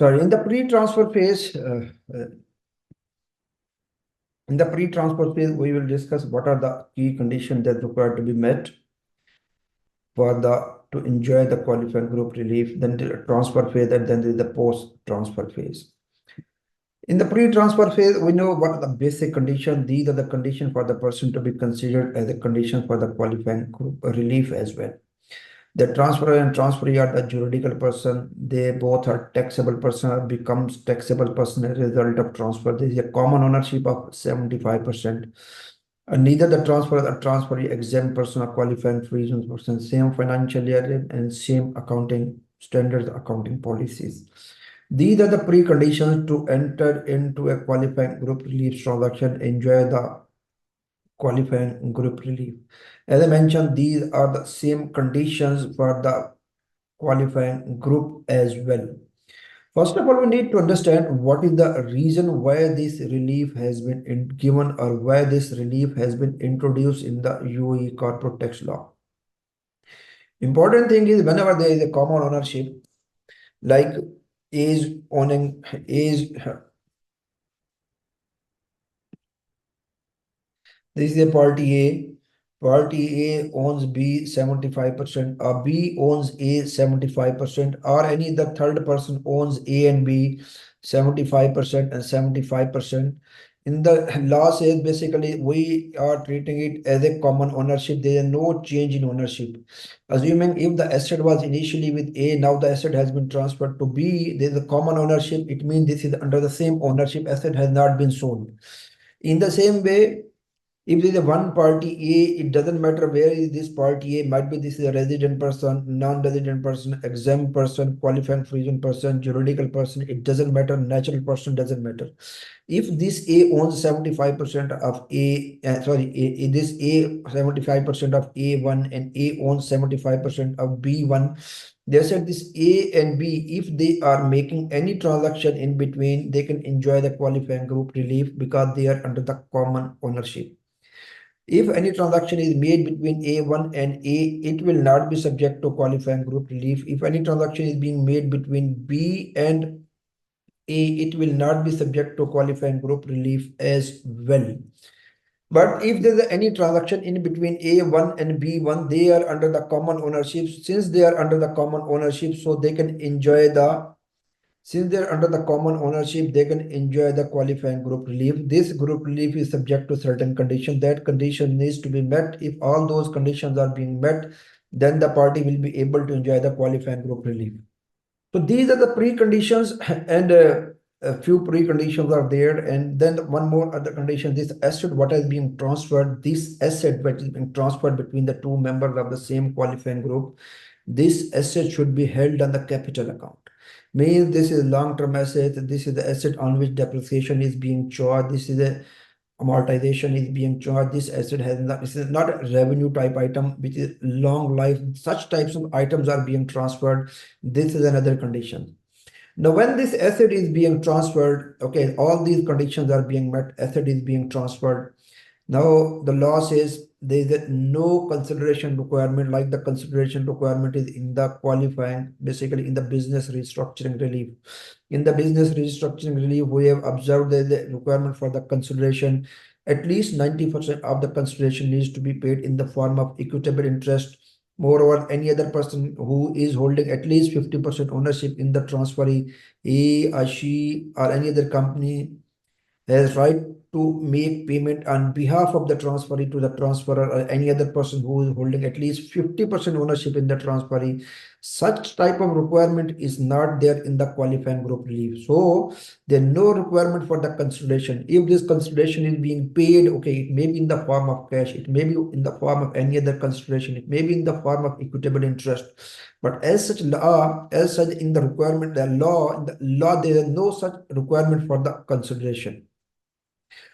Sorry, in the pre-transfer phase, we will discuss what are the key conditions that require to be met for to enjoy the qualifying group relief. Then the transfer phase, and then the post-transfer phase. In the pre-transfer phase, we know what are the basic conditions. These are the conditions for the person to be considered as a condition for the qualifying group relief as well. The transferor and transferee are the juridical person. They both are taxable person or becomes taxable person as a result of transfer. There is a common ownership of 75%. And neither the transferor or transferee exempt person or qualifying free person, same financial year and same accounting standards, accounting policies. These are the preconditions to enter into a qualifying group relief transaction, enjoy the qualifying group relief. As I mentioned, these are the same conditions for the qualifying group as well. First of all, we need to understand what is the reason why this relief has been given or why this relief has been introduced in the UAE corporate tax law. Important thing is whenever there is a common ownership, like this is a party A. Party A owns B 75%, or B owns A 75%, or any the third person owns A and B 75% and 75%. In the law says basically we are treating it as a common ownership. There is no change in ownership. Assuming if the asset was initially with A, now the asset has been transferred to B, there is a common ownership. It means this is under the same ownership. Asset has not been sold. In the same way, if there is a one party A, it doesn't matter where is this party A, might be this is a resident person, non-resident person, exempt person, qualifying free person, juridical person, it doesn't matter, natural person doesn't matter. If this A owns 75% of this A 75% of A1 and A owns 75% of B1, they said this A and B, if they are making any transaction in between, they can enjoy the qualifying group relief because they are under the common ownership. If any transaction is made between A1 and A, it will not be subject to qualifying group relief. If any transaction is being made between B and A, it will not be subject to qualifying group relief as well. But if there is any transaction in between A1 and B1, they are under the common ownership. Since they are under the common ownership, so they can enjoy the since they're under the common ownership, they can enjoy the qualifying group relief. This group relief is subject to certain conditions. That condition needs to be met. If all those conditions are being met, then the party will be able to enjoy the qualifying group relief. So these are the preconditions, and a few preconditions are there. And then one more other condition, this asset, what is being transferred, this asset which is being transferred between the two members of the same qualifying group, this asset should be held on the capital account. Means this is long-term asset, this is the asset on which depreciation is being charged, this is the amortization is being charged, this asset has not, this is not a revenue type item which is long life. Such types of items are being transferred. This is another condition. Now when this asset is being transferred, okay, all these conditions are being met, asset is being transferred. Now the law says there is no consideration requirement, like the consideration requirement is in the qualifying, basically in the business restructuring relief. In the business restructuring relief, we have observed that the requirement for the consideration, at least 90% of the consideration needs to be paid in the form of equitable interest. Moreover, any other person who is holding at least 50% ownership in the transferee, he or she or any other company, has right to make payment on behalf of the transferee to the transferor or any other person who is holding at least 50% ownership in the transferee. Such type of requirement is not there in the qualifying group relief. So there is no requirement for the consideration. If this consideration is being paid, okay, it may be in the form of cash, it may be in the form of any other consideration, it may be in the form of equitable interest. But as such in the requirement, in the law, there is no such requirement for the consideration.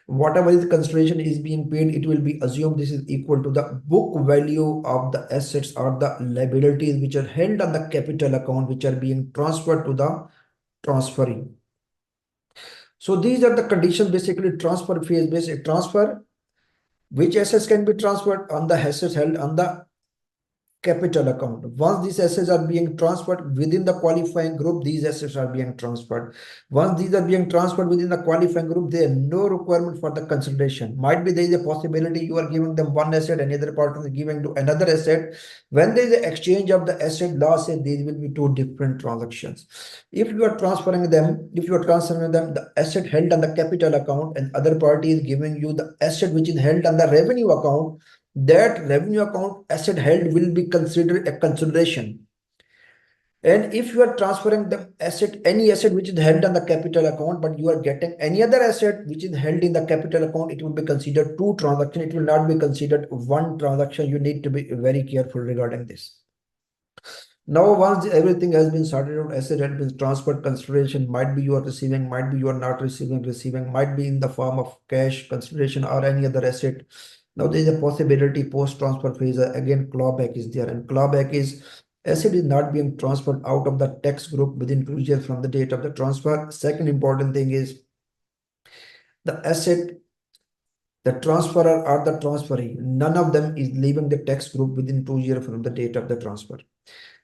Whatever is consideration is being paid, it will be assumed this is equal to the book value of the assets or the liabilities which are held on the capital account, which are being transferred to the transferee. So these are the conditions, basically transfer phase, basic transfer, which assets can be transferred on the assets held on the capital account. Once these assets are being transferred within the qualifying group, these assets are being transferred. Once these are being transferred within the qualifying group, there is no requirement for the consideration. Might be there is a possibility you are giving them one asset, another partner is giving to another asset. When there is an exchange of the asset, law says these will be two different transactions. If you are transferring them, the asset held on the capital account and other party is giving you the asset which is held on the revenue account, that revenue account asset held will be considered a consideration. And if you are transferring the asset, any asset which is held on the capital account, but you are getting any other asset which is held in the capital account, it will be considered two transactions. It will not be considered one transaction. You need to be very careful regarding this. Now, once everything has been sorted out, asset has been transferred, consideration might be you are receiving, might be you are not receiving, might be in the form of cash consideration or any other asset. Now, there is a possibility post-transfer phase, again, clawback is there. And clawback is asset is not being transferred out of the tax group within 2 years from the date of the transfer. Second important thing is the asset, the transferor or the transferee, none of them is leaving the tax group within 2 years from the date of the transfer.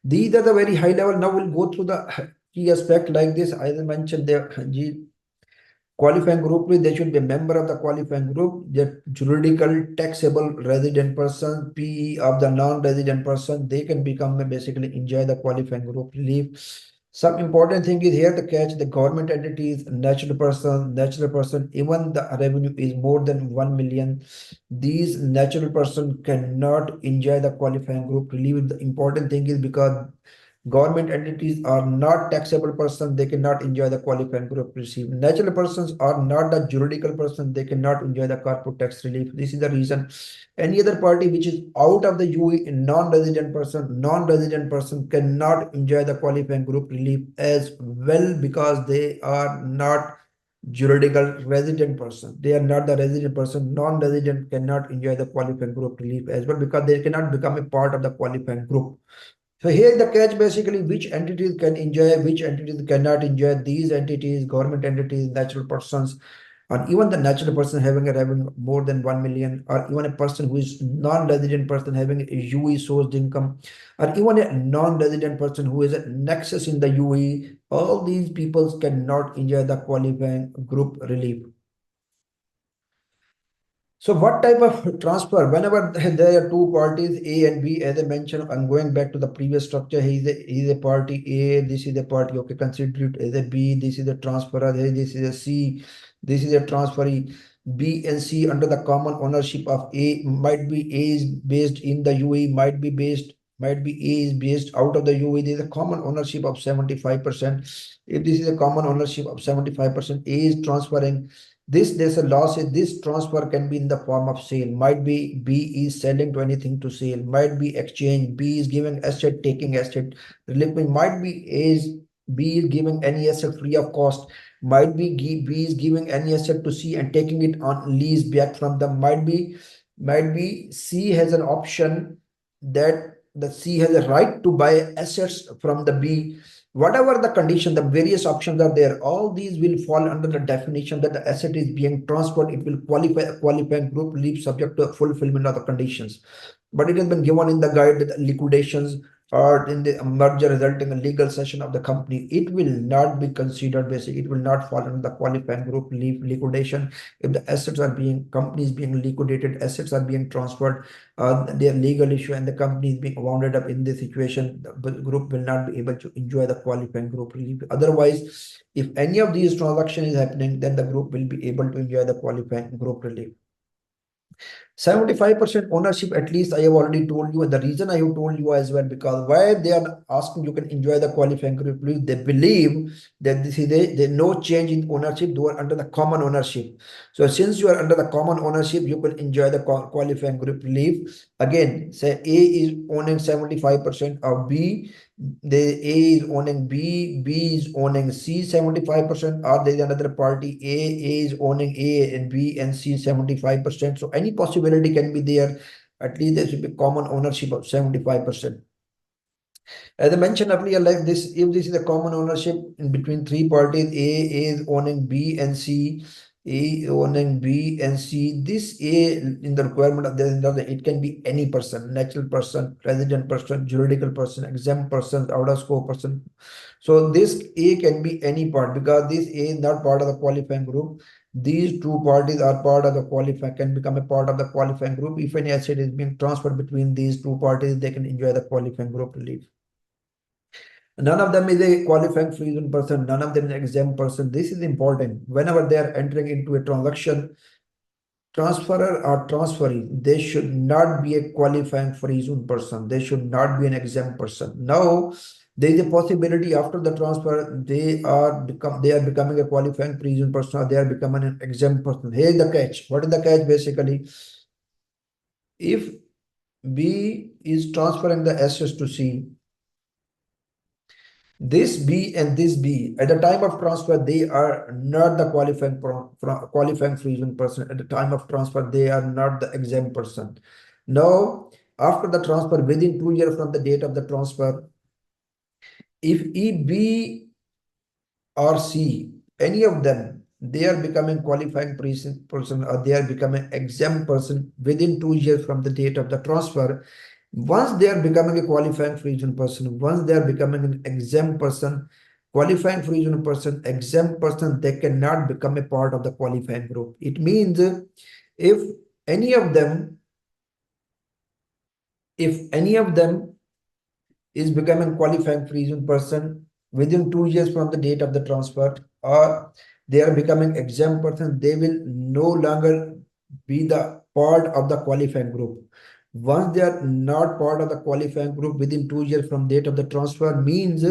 These are the very high level. Now we'll go through the key aspect like this. I mentioned the qualifying group, they should be a member of the qualifying group. The juridical taxable resident person, PE of the non-resident person, they can become basically enjoy the qualifying group relief. Some important thing is here the catch, the government entities, natural person, even the revenue is more than 1 million. These natural person cannot enjoy the qualifying group relief. The important thing is because government entities are not taxable person, they cannot enjoy the qualifying group receive. Natural persons are not the juridical person, they cannot enjoy the corporate tax relief. This is the reason. Any other party which is out of the UAE, non-resident person cannot enjoy the qualifying group relief as well because they are not juridical resident person. They are not the resident person. Non-resident cannot enjoy the qualifying group relief as well because they cannot become a part of the qualifying group. So here the catch basically which entities can enjoy, which entities cannot enjoy. These entities, government entities, natural persons, and even the natural person having a revenue more than 1 million, or even a person who is non-resident person having a UAE sourced income, or even a non-resident person who is a nexus in the UAE, all these people cannot enjoy the qualifying group relief. So what type of transfer? Whenever there are two parties, A and B, as I mentioned, I'm going back to the previous structure. He's a party A, this is the party, okay, consider it as a B, this is the transferor, this is a C, this is a transferee. B and C under the common ownership of A, might be A is based in the UAE, might be A is based out of the UAE. There is a common ownership of 75%. If this is a common ownership of 75%, A is transferring there's a law says this transfer can be in the form of sale. Might be B is selling to anything to sale. Might be exchange. B is giving asset, taking asset. Reliquity might be B is giving any asset free of cost. Might be B is giving any asset to C and taking it on lease back from them. Might be C has an option that the C has a right to buy assets from the B. Whatever the condition, the various options are there. All these will fall under the definition that the asset is being transferred. It will qualify group relief subject to fulfillment of the conditions. But it has been given in the guide that liquidations or in the merger resulting in legal cession of the company, it will not be considered basic. It will not fall under the qualifying group liquidation. If the assets are being, companies being liquidated, assets are being transferred, their legal issue and the company is being wounded up in this situation, the group will not be able to enjoy the qualifying group relief. Otherwise, if any of these transactions is happening, then the group will be able to enjoy the qualifying group relief. 75% ownership, at least I have already told you, and the reason I have told you as well, because why they are asking you can enjoy the qualifying group relief, they believe that this is there no change in ownership, they are under the common ownership. So since you are under the common ownership, you will enjoy the qualifying group relief. Again, say A is owning 75% of B, the A is owning B is owning C 75%, or there is another party, A is owning A and B and C 75%. So any possibility can be there. At least there should be common ownership of 75%. As I mentioned earlier, like this, if this is a common ownership in between three parties, A is owning B and C, A owning B and C. This A in the requirement of this, it can be any person, natural person, resident person, juridical person, exempt person, out of scope person. So this A can be any part because this A is not part of the qualifying group. These two parties are part of the qualifying, can become a part of the qualifying group. If any asset is being transferred between these two parties, they can enjoy the qualifying group relief. None of them is a qualifying free zone person. None of them is an exempt person. This is important. Whenever they are entering into a transaction, transferor or transferee, they should not be a qualifying free zone person. They should not be an exempt person. Now, there is a possibility after the transfer, they are becoming a qualifying free zone person, or they are becoming an exempt person. Here is the catch. What is the catch basically? If B is transferring the assets to C, this B and this B, at the time of transfer, they are not the qualifying free zone person. At the time of transfer, they are not the exempt person. Now, after the transfer, within 2 years from the date of the transfer, if E, B, or C, any of them, they are becoming qualifying person, or they are becoming exempt person within 2 years from the date of the transfer. Once they are becoming a qualifying free zone person, once they are becoming an exempt person, qualifying free zone person, exempt person, they cannot become a part of the qualifying group. It means if any of them, if any of them is becoming qualifying free zone person within 2 years from the date of the transfer, or they are becoming exempt person, they will no longer be the part of the qualifying group. Once they are not part of the qualifying group within 2 years from date of the transfer, means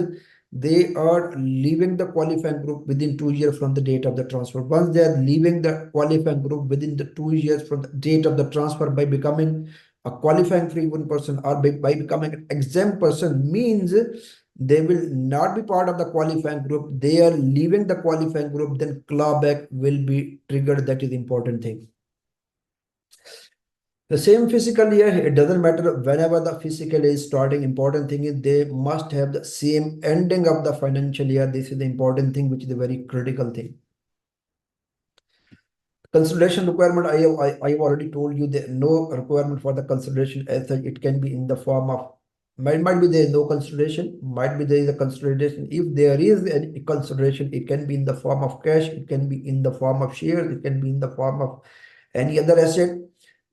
they are leaving the qualifying group within 2 years from the date of the transfer. Once they are leaving the qualifying group within the 2 years from the date of the transfer by becoming a qualifying free one person, or by becoming an exempt person, means they will not be part of the qualifying group. They are leaving the qualifying group, then clawback will be triggered. That is the important thing. The same fiscal year, it doesn't matter whenever the fiscal is starting. Important thing is they must have the same ending of the financial year. This is the important thing, which is a very critical thing. Consideration requirement, I have already told you that no requirement for the consideration as such. It can be in the form of, might be there is no consideration, might be there is a consideration. If there is any consideration, it can be in the form of cash, it can be in the form of shares, it can be in the form of any other asset.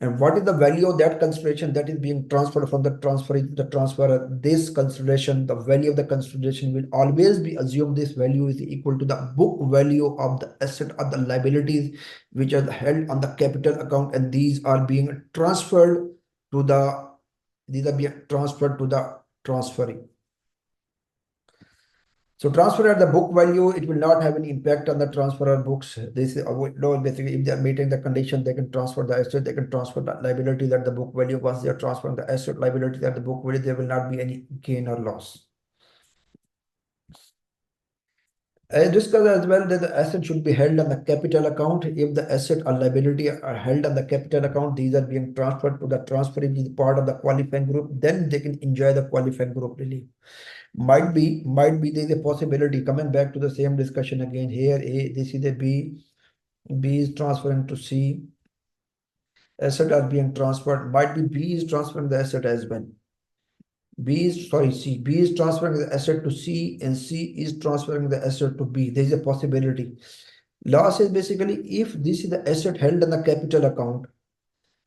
And what is the value of that consideration that is being transferred from the transferee to the transferor? This consideration, the value of the consideration will always be assumed. This value is equal to the book value of the asset or the liabilities which are held on the capital account, and these are being transferred to the transferee. So transfer at the book value, it will not have any impact on the transferor books. This is basically, if they are meeting the condition, they can transfer the asset, they can transfer the liability at the book value. Once they are transferring the asset liability at the book value, there will not be any gain or loss. I discussed as well that the asset should be held on the capital account. If the asset or liability are held on the capital account, these are being transferred to the transferee, which is part of the qualifying group, then they can enjoy the qualifying group relief. Might be there's a possibility, coming back to the same discussion again here. This is a B is transferring to C, asset are being transferred. Might be B is transferring the asset as well. B is transferring the asset to C, and C is transferring the asset to B. There is a possibility. Law says basically, if this is the asset held on the capital account,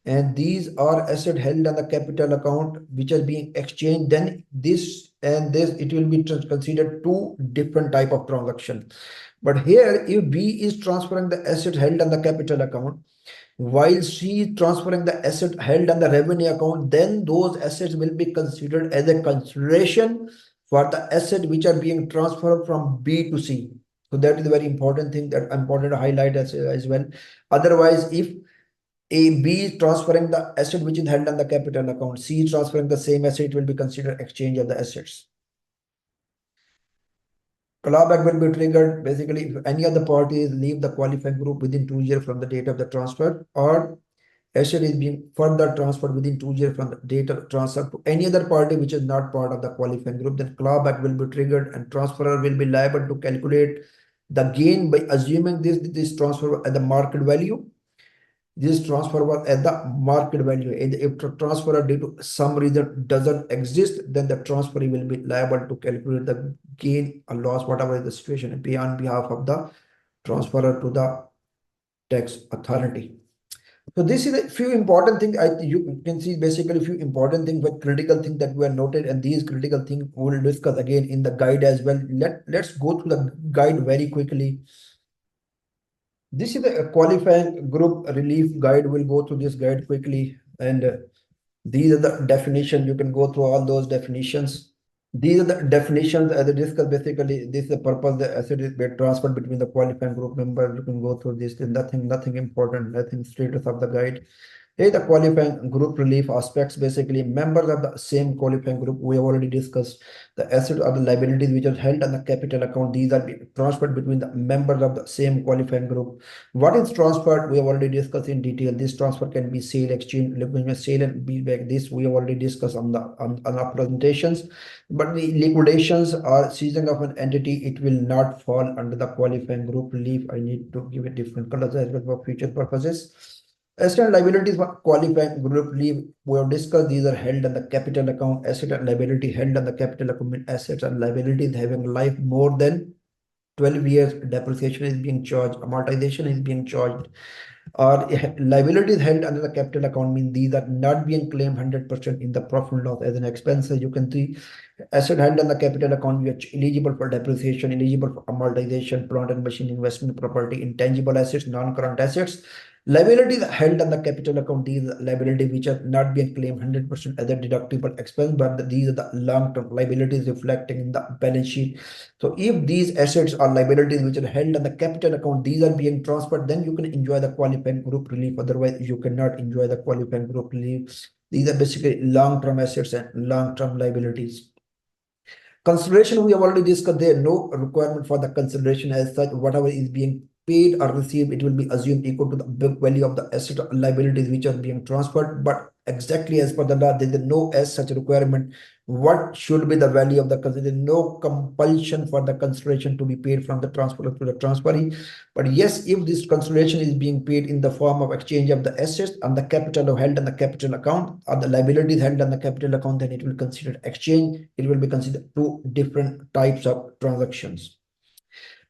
and these are asset held on the capital account which are being exchanged, then this and this, it will be considered two different type of transaction. But here, if B is transferring the asset held on the capital account, while C is transferring the asset held on the revenue account, then those assets will be considered as a consideration for the asset which are being transferred from B to C. So that is a very important thing that important to highlight as well. Otherwise, if B is transferring the asset which is held on the capital account, C is transferring the same asset, it will be considered exchange of the assets. Clawback will be triggered basically if any of the parties leave the qualifying group within 2 years from the date of the transfer, or asset is being further transferred within 2 years from the date of transfer to any other party which is not part of the qualifying group, then clawback will be triggered, and transferor will be liable to calculate the gain by assuming this transfer at the market value. This transfer was at the market value. And if the transfer due to some reason doesn't exist, then the transferee will be liable to calculate the gain or loss, whatever is the situation, pay on behalf of the transferor to the tax authority. So this is a few important things. You can see basically a few important things, but critical things that were noted, and these critical things we will discuss again in the guide as well. Let's go through the guide very quickly. This is a qualifying group relief guide. We'll go through this guide quickly, and these are the definitions. You can go through all those definitions. These are the definitions as I discussed. Basically, this is the purpose. The asset is being transferred between the qualifying group member. You can go through this. Nothing important. Nothing status of the guide. Hey, the qualifying group relief aspects, basically members of the same qualifying group we have already discussed. The assets or the liabilities which are held on the capital account, these are transferred between the members of the same qualifying group. What is transferred? We have already discussed in detail. This transfer can be sale, exchange, sale and be back. This we have already discussed on our presentations. But the liquidations or seizing of an entity, it will not fall under the qualifying group relief. I need to give it different colors as well for future purposes. Asset and liabilities for qualifying group relief, we have discussed these are held on the capital account. Asset and liability held on the capital account mean assets and liabilities having life more than 12 years. Depreciation is being charged, amortization is being charged, or liabilities held under the capital account mean these are not being claimed 100% in the profit and loss as an expense. You can see asset held on the capital account, we are eligible for depreciation, eligible for amortization, plant and machine, investment property, intangible assets, non-current assets. Liabilities held on the capital account, these liabilities which are not being claimed 100% as a deductible expense, but these are the long-term liabilities reflecting in the balance sheet. So if these assets or liabilities which are held on the capital account, these are being transferred, then you can enjoy the qualifying group relief. Otherwise, you cannot enjoy the qualifying group relief. These are basically long-term assets and long-term liabilities. Consideration, we have already discussed there. No requirement for the consideration as such. Whatever is being paid or received, it will be assumed equal to the book value of the asset or liabilities which are being transferred. But exactly as per the law, there is no as such requirement. What should be the value of the consideration? No compulsion for the consideration to be paid from the transfer to the transferee. But yes, if this consideration is being paid in the form of exchange of the assets and the capital held on the capital account or the liabilities held on the capital account, then it will consider exchange. It will be considered two different types of transactions.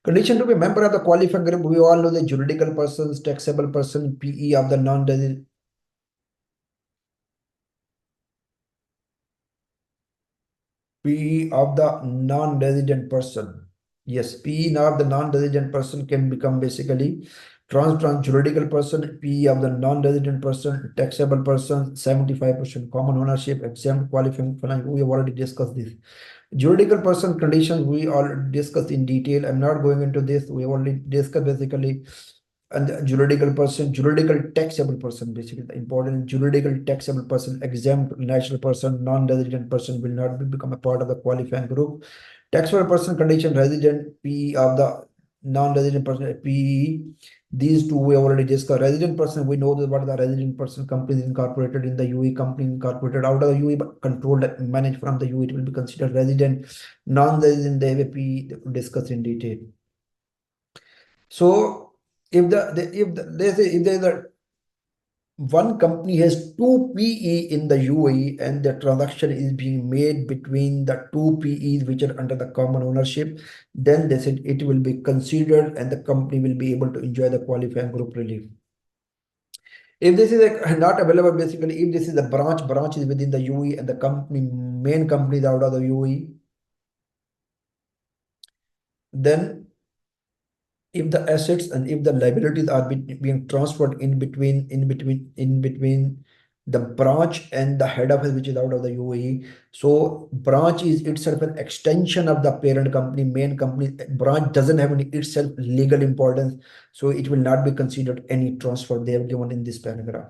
Condition to be member of the qualifying group, we all know the juridical persons, taxable person, PE of the non-resident. PE of the non-resident person. Yes, PE of the non-resident person can become basically trans juridical person, PE of the non-resident person, taxable person, 75% common ownership, exempt qualifying. We have already discussed this. Juridical person conditions we all discussed in detail. I'm not going into this. We only discussed basically and the juridical person, juridical taxable person, basically the important juridical taxable person, exempt natural person, non-resident person will not become a part of the qualifying group. Taxable person condition resident PE of the non-resident person PE. These two we already discussed. Resident person, we know that what the resident person company is incorporated in the UAE, company incorporated out of the UAE but controlled and managed from the UAE, it will be considered resident. Non-resident, they have a PE discussed in detail. So if there's a one company has two PE in the UAE and the transaction is being made between the two PEs which are under the common ownership, then they said it will be considered and the company will be able to enjoy the qualifying group relief. If this is not available, basically, if this is a branch is within the UAE and the main company is out of the UAE, then if the assets and if the liabilities are being transferred in between the branch and the head office which is out of the UAE, so branch is itself an extension of the parent company, main company. Branch doesn't have any itself legal importance, so it will not be considered any transfer they have given in this paragraph.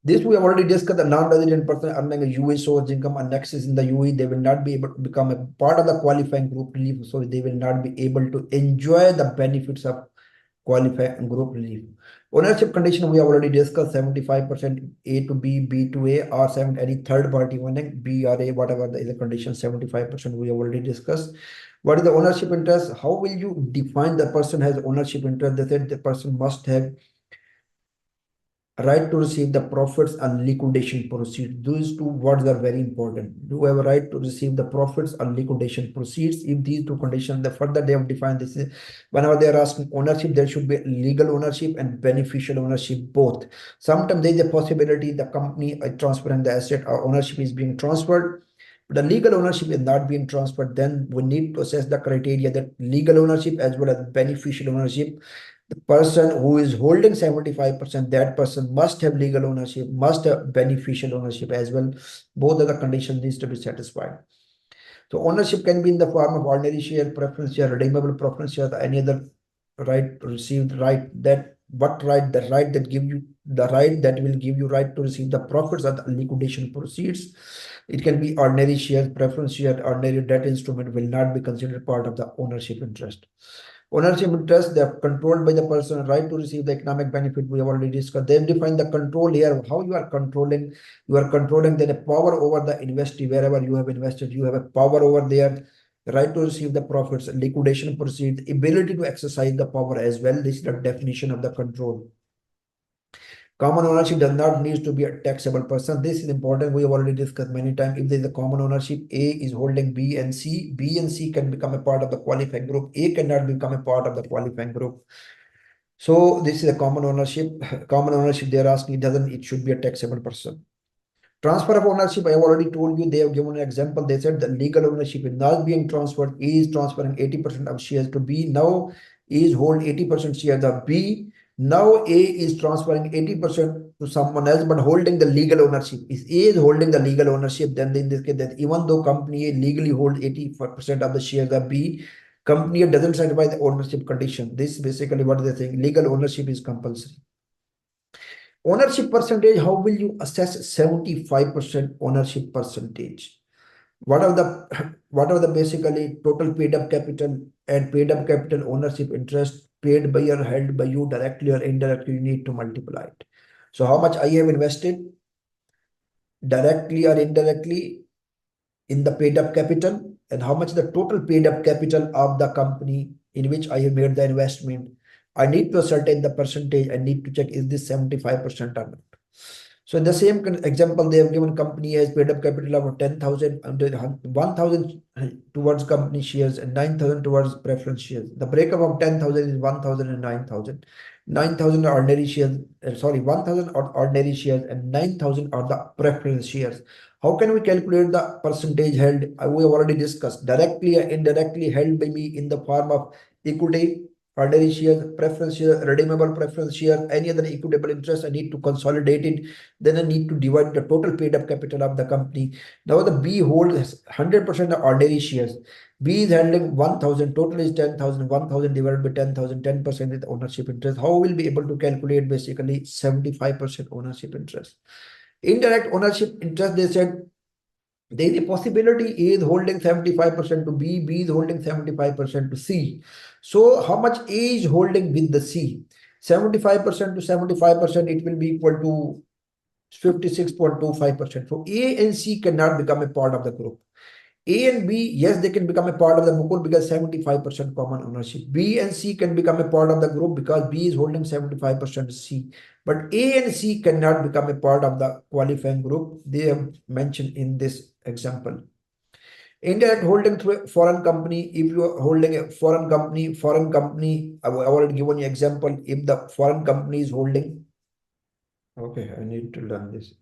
This we have already discussed. The non-resident person earning a UAE source income and nexus in the UAE, they will not be able to become a part of the qualifying group relief. So they will not be able to enjoy the benefits of qualifying group relief. Ownership condition we have already discussed 75% A to B, B to A, or 7 any third party owning B or A, whatever is the condition, 75% we have already discussed. What is the ownership interest? How will you define the person has ownership interest? They said the person must have right to receive the profits and liquidation proceeds. These two words are very important. Do have a right to receive the profits and liquidation proceeds. If these two conditions, the further they have defined this, whenever they are asking ownership, there should be legal ownership and beneficial ownership both. Sometimes there is a possibility the company transferring the asset or ownership is being transferred. The legal ownership is not being transferred, then we need to assess the criteria that legal ownership as well as beneficial ownership. The person who is holding 75%, that person must have legal ownership, must have beneficial ownership as well. Both of the conditions needs to be satisfied. So ownership can be in the form of ordinary share, preference share, redeemable preference share, any other right to receive the right that what right the right that give you the right that will give you right to receive the profits of the liquidation proceeds. It can be ordinary share, preference share, ordinary debt instrument will not be considered part of the ownership interest. Ownership interest, they are controlled by the person, right to receive the economic benefit. We have already discussed. They've defined the control here. How you are controlling? You are controlling the power over the investee. Wherever you have invested, you have a power over there. The right to receive the profits, liquidation proceeds, ability to exercise the power as well. This is the definition of the control. Common ownership does not need to be a taxable person. This is important. We have already discussed many times. If there is a common ownership, A is holding B and C. B and C can become a part of the qualifying group. A cannot become a part of the qualifying group. So this is a common ownership. Common ownership, they're asking, it should be a taxable person. Transfer of ownership, I have already told you, they have given an example. They said the legal ownership is not being transferred. A is transferring 80% of shares to B. Now A is hold 80% shares of B. Now A is transferring 80% to someone else, but holding the legal ownership. If A is holding the legal ownership, then in this case, that even though company A legally holds 80% of the shares of B, company A doesn't satisfy the ownership condition. This is basically what they're saying. Legal ownership is compulsory. Ownership percentage, how will you assess 75% ownership percentage? What are the what are the basically total paid up capital and paid up capital ownership interest paid by or held by you directly or indirectly? You need to multiply it. So how much I have invested directly or indirectly in the paid up capital, and how much the total paid up capital of the company in which I have made the investment. I need to ascertain the percentage. I need to check, is this 75% or not? So in the same example, they have given company has paid up capital of 10,000 and 1,000 towards company shares and 9,000 towards preference shares. The breakup of 10,000 is 1,000 and 9,000. 9,000 are ordinary shares, sorry, 1,000 are ordinary shares and 9,000 are the preference shares. How can we calculate the percentage held? We have already discussed directly or indirectly held by me in the form of equity, ordinary shares, preference share, redeemable preference share, any other equitable interest. I need to consolidate it. Then I need to divide the total paid up capital of the company. Now the B holds 100% of ordinary shares. B is handling 1,000, total is 10,000, 1,000 divided by 10,000, 10% is the ownership interest. How will be able to calculate basically 75% ownership interest? Indirect ownership interest, they said there is a possibility A is holding 75% to B, B is holding 75% to C. So how much A is holding with the C? 75% to 75%, it will be equal to 56.25%. So A and C cannot become a part of the group. A and B, yes, they can become a part of the Mukul because 75% common ownership. B and C can become a part of the group because B is holding 75% C. But A and C cannot become a part of the qualifying group. They have mentioned in this example. Indirect holding through a foreign company. If you are holding a foreign company, I have already given you example. If the foreign company is holding, okay, I need to learn this.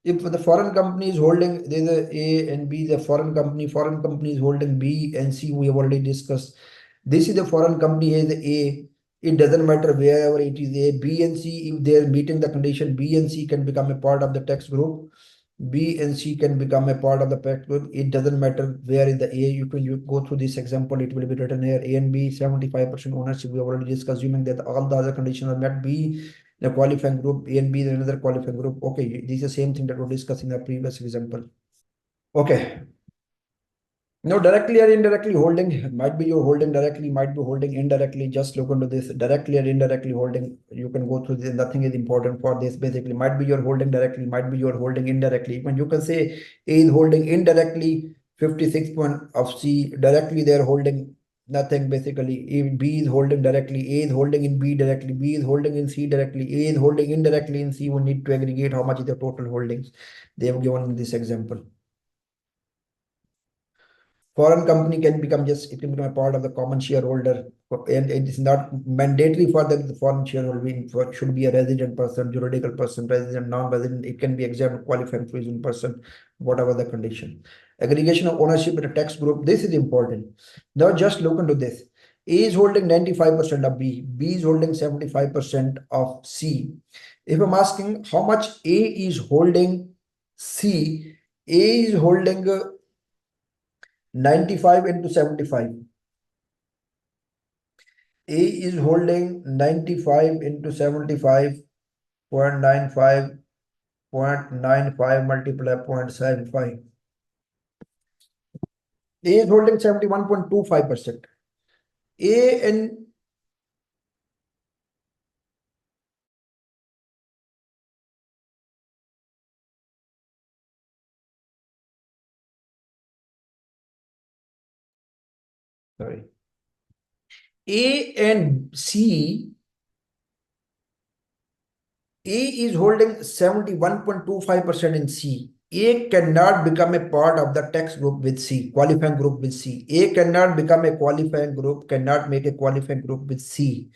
If the foreign company is holding, there's a and B, the foreign company is holding B and C, we have already discussed. This is the foreign company is A. It doesn't matter wherever it is A, B and C, if they are meeting the condition, B and C can become a part of the tax group. B and C can become a part of the tax group. It doesn't matter where is the A. You go through this example, it will be written here. A and B, 75% ownership. We have already discussed, assuming that all the other conditions are met. B, the qualifying group, A and B is another qualifying group. Okay, this is the same thing that we discussed in the previous example. Okay, No, directly or indirectly holding, might be you're holding directly, might be holding indirectly. Just look into this, directly or indirectly holding. You can go through this. Nothing is important for this. Basically, might be you're holding directly, might be you're holding indirectly. When you can say A is holding indirectly 56 point of C, directly they're holding nothing. Basically, if B is holding directly, A is holding in B directly, B is holding in C directly, A is holding indirectly in C. We need to aggregate how much is the total holdings they have given in this example. Foreign company can become just, it can become a part of the common shareholder, and it is not mandatory for the foreign shareholder should be a resident person, juridical person, resident, non-resident. It can be exempt, qualifying reason person, whatever the condition. Aggregation of ownership in a tax group. This is important. Now just look into this. A is holding 95% of B. B is holding 75% of C. If I'm asking how much A is holding C, A is holding 95 into 75. A is holding 95 into 75.95, 0.95 multiply 0.75. A is holding 71.25%. A and sorry, A and C, A is holding 71.25% in C. A cannot become a part of the tax group with C, qualifying group with C. A cannot become a qualifying group, cannot make a qualifying group with C.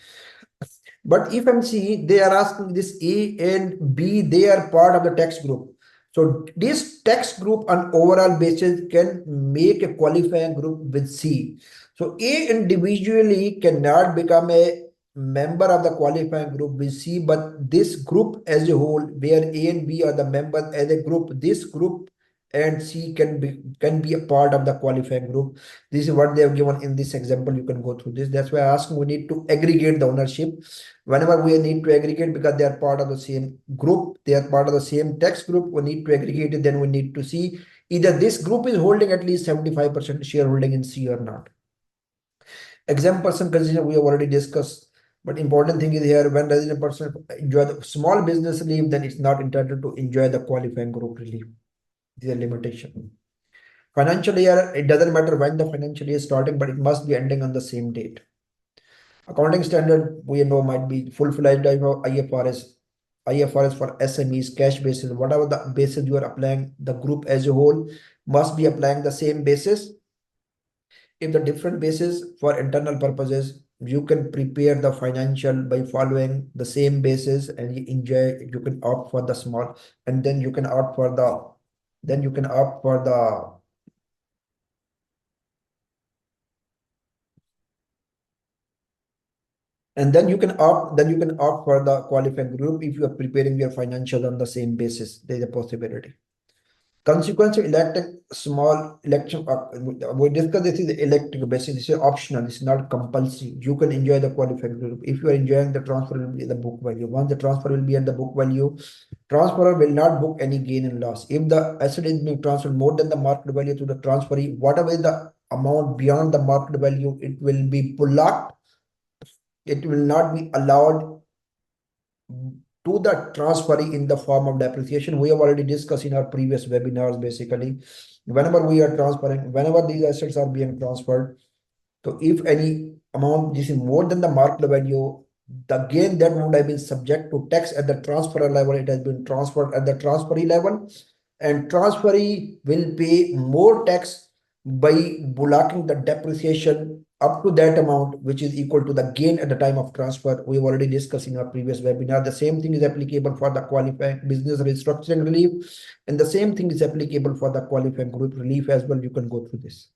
But if I'm seeing they are asking this A and B, they are part of the text group. So this text group on overall basis can make a qualifying group with C. So A individually cannot become a member of the qualifying group with C, but this group as a whole, where A and B are the members as a group, this group and C can be a part of the qualifying group. This is what they have given in this example. You can go through this. That's why I ask we need to aggregate the ownership. Whenever we need to aggregate, because they are part of the same group, they are part of the same text group, we need to aggregate it. Then we need to see either this group is holding at least 75% shareholding in C or not. Exempt person condition we have already discussed. But important thing is here, when resident person enjoy the small business relief, then it's not entitled to enjoy the qualifying group relief. This is a limitation. Financial year, it doesn't matter when the financial year is starting, but it must be ending on the same date. Accounting standard we know might be full-fledged IFRS, IFRS for SMEs, cash basis, whatever the basis you are applying, the group as a whole must be applying the same basis. If the different basis for internal purposes, you can prepare the financial by following the same basis and you enjoy, you can opt for the small, and then you can opt for the, then you can opt for the and then you can opt for the qualifying group if you are preparing your financial on the same basis. There is a possibility. Consequence of electing small election, we discuss this is electric basis. This is optional. It's not compulsory. You can enjoy the qualifying group if you are enjoying the transfer will be the book value. Once the transfer will be at the book value, transferor will not book any gain and loss. If the asset is being transferred more than the market value to the transferee, whatever is the amount beyond the market value, it will be blocked. It will not be allowed to the transferee in the form of depreciation. We have already discussed in our previous webinars. Basically, whenever we are transferring, whenever these assets are being transferred, so if any amount this is more than the market value, the gain that would have been subject to tax at the transfer level, it has been transferred at the transferee level, and transferee will pay more tax by blocking the depreciation up to that amount, which is equal to the gain at the time of transfer. We've already discussed in our previous webinar. The same thing is applicable for the qualifying business restructuring relief, and the same thing is applicable for the qualifying group relief as well. You can go through this.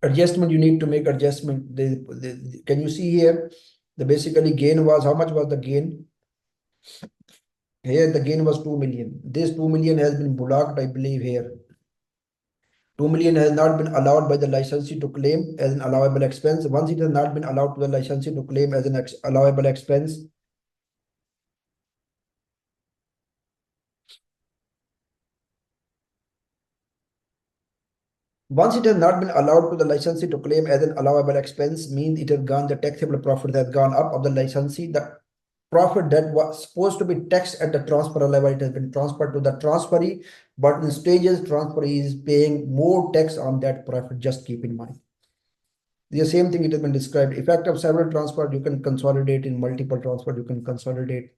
Adjustment, you need to make adjustment. Can you see here? The basically gain was, how much was the gain? Here the gain was 2 million. This 2 million has been blocked, I believe here. 2 million has not been allowed by the licensee to claim as an allowable expense. Once it has not been allowed to the licensee to claim as an allowable expense, Once it has not been allowed to the licensee to claim as an allowable expense, means it has gone, the taxable profit has gone up of the licensee. The profit that was supposed to be taxed at the transfer level, it has been transferred to the transferee, but in stages, transferee is paying more tax on that profit. Just keep in mind. The same thing it has been described. Effect of several transfer, you can consolidate in multiple transfer, you can consolidate.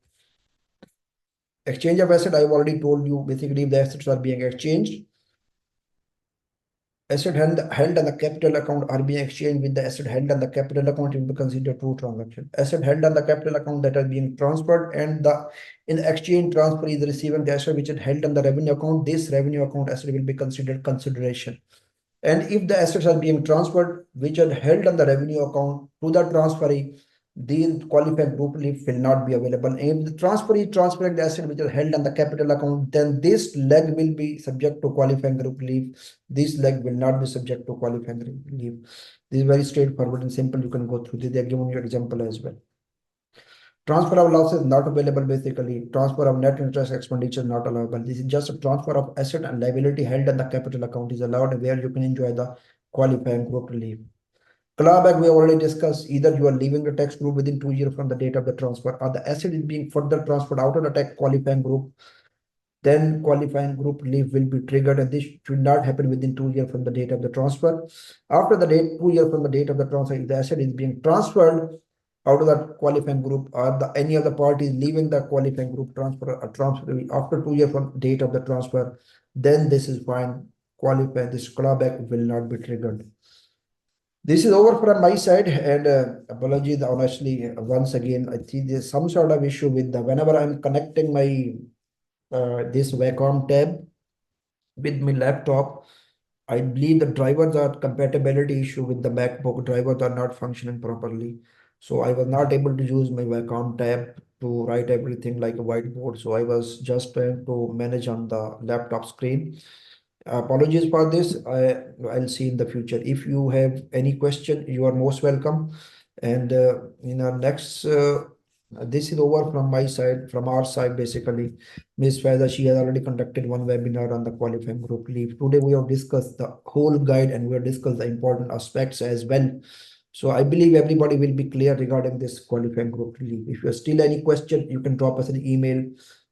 Exchange of asset, I've already told you, basically if the assets are being exchanged, asset held on the capital account are being exchanged with the asset held on the capital account, it will be considered true transaction. Asset held on the capital account that are being transferred, and the in exchange transfer is receiving the asset which is held on the revenue account. This revenue account asset will be considered consideration. And if the assets are being transferred, which are held on the revenue account to the transferee, the qualified group relief will not be available. And if the transferee is transferring the asset which is held on the capital account, then this leg will be subject to qualifying group relief. This leg will not be subject to qualifying group relief. This is very straightforward and simple. You can go through this. They are giving you example as well. Transfer of losses not available basically. Transfer of net interest expenditure not allowable. This is just a transfer of asset and liability held on the capital account is allowed, where you can enjoy the qualifying group relief. Clawback we have already discussed. Either you are leaving the tax group within 2 years from the date of the transfer, or the asset is being further transferred out of the tax qualifying group, then qualifying group relief will be triggered, and this should not happen within 2 years from the date of the transfer. After the date, 2 years from the date of the transfer, if the asset is being transferred out of the qualifying group, or any of the parties leaving the qualifying group transfer after 2 years from date of the transfer, then this is fine. This clawback will not be triggered. This is over from my side, and apologies honestly once again. I think there's some sort of issue with the whenever I'm connecting my this Wacom tab with my laptop. I believe the drivers are compatibility issue with the MacBook. Drivers are not functioning properly. So I was not able to use my Wacom tab to write everything like a whiteboard. So I was just trying to manage on the laptop screen. Apologies for this. I'll see in the future. If you have any question, you are most welcome. And in our next, this is over from my side, from our side basically. Ms. Faiza, she has already conducted one webinar on the qualifying group leave. Today we have discussed the whole guide, and we have discussed the important aspects as well. So I believe everybody will be clear regarding this qualifying group leave. If you have still any question, you can drop us an email.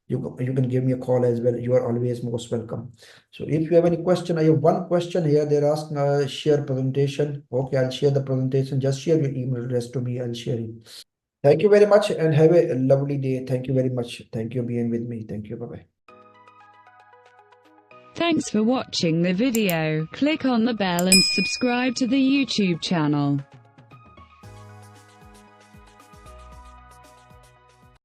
You can give me a call as well. You are always most welcome. So if you have any question, I have one question here. They're asking share presentation. Okay, I'll share the presentation. Just share your email address to me. I'll share it. Thank you very much and have a lovely day. Thank you very much. Thank you for being with me. Thank you. Bye-bye. Thanks for watching the video. Click on the bell and subscribe to the YouTube channel.